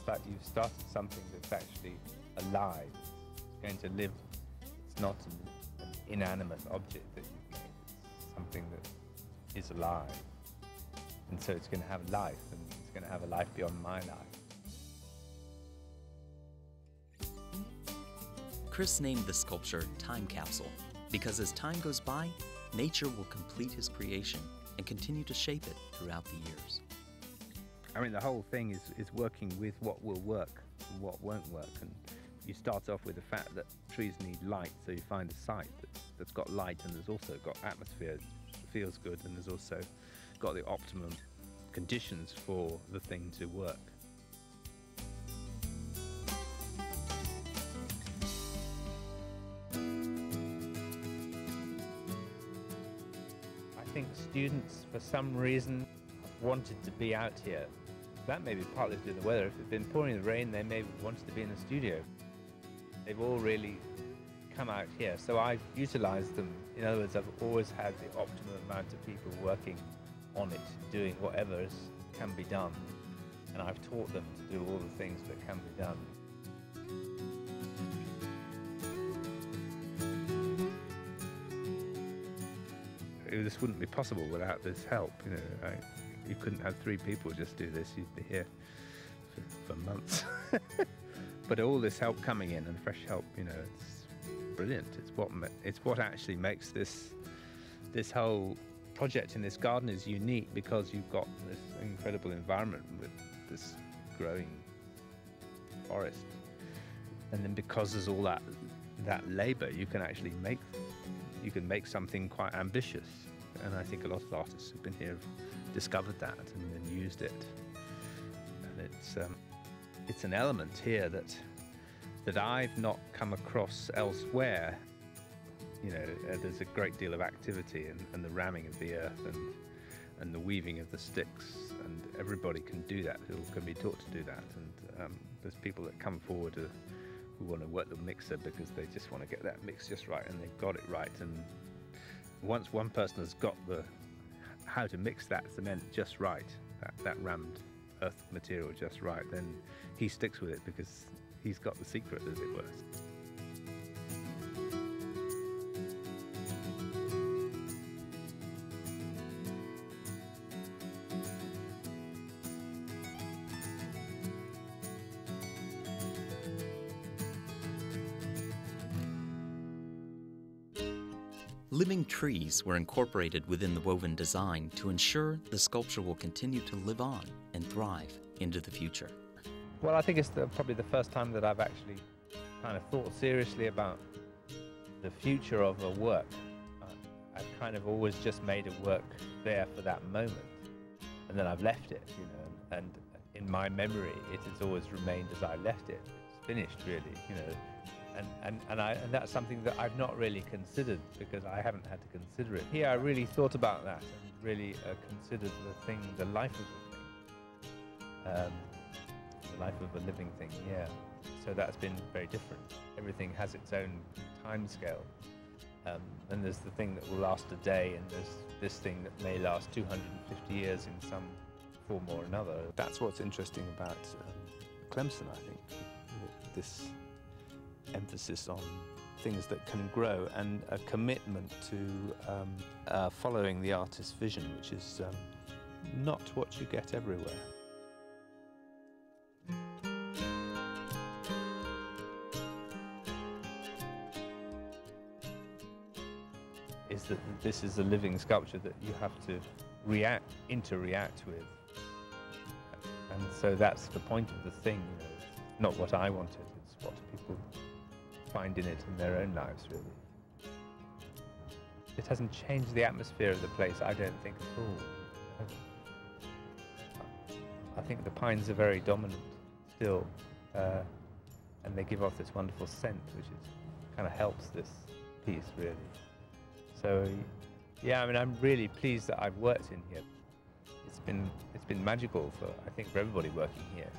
like you've started something that's actually alive. It's going to live. It's not an inanimate object that you've made. It's something that is alive. And so it's going to have life, and it's going to have a life beyond my life. Chris named the sculpture Time Capsule because as time goes by, nature will complete his creation and continue to shape it throughout the years. I mean, the whole thing is working with what will work and what won't work. And you start off with the fact that trees need light, so you find a site that's got light and there's also got atmosphere, feels good, and there's also got the optimum conditions for the thing to work. I think students, for some reason, wanted to be out here. That may be partly to do with the weather. If it had been pouring rain, they may have wanted to be in the studio. They've all really come out here, so I've utilised them. In other words, I've always had the optimum amount of people working on it, doing whatever can be done. And I've taught them to do all the things that can be done. This wouldn't be possible without this help. You know, you couldn't have 3 people just do this. You'd be here for months. But all this help coming in, and fresh help, you know, it's brilliant. It's what actually makes this whole project in this garden is unique, because you've got this incredible environment with this growing forest, and then because there's all that labour, you can actually make something quite ambitious. And I think a lot of artists who've been here have discovered that and then used it. And it's an element here that I've not come across elsewhere. You know, there's a great deal of activity and the ramming of the earth and the weaving of the sticks, and everybody can do that, who can be taught to do that. And there's people that come forward who want to work the mixer because they just want to get that mix just right, and they've got it right. And once one person has got how to mix that cement just right, that rammed earth material just right, then he sticks with it because he's got the secret, as it were. Living trees were incorporated within the woven design to ensure the sculpture will continue to live on and thrive into the future. Well, I think it's probably the first time that I've actually kind of thought seriously about the future of a work. I've kind of always just made a work there for that moment, and then I've left it, you know, and in my memory it has always remained as I left it. It's finished, really, you know. And that's something that I've not really considered, because I haven't had to consider it. Here I really thought about that and really considered the life of the thing, the life of a living thing, yeah. So that's been very different. Everything has its own time scale. And there's the thing that will last a day, and there's this thing that may last 250 years in some form or another. That's what's interesting about Clemson, I think, this emphasis on things that can grow and a commitment to following the artist's vision, which is not what you get everywhere. Is that this is a living sculpture that you have to interact with, and so that's the point of the thing. You know, it's not what I wanted; it's what people find in it in their own lives, really. It hasn't changed the atmosphere of the place, I don't think, at all. I think the pines are very dominant still, and they give off this wonderful scent, which kind of helps this piece, really. So, yeah, I mean, I'm really pleased that I've worked in here. It's been magical I think, for everybody working here.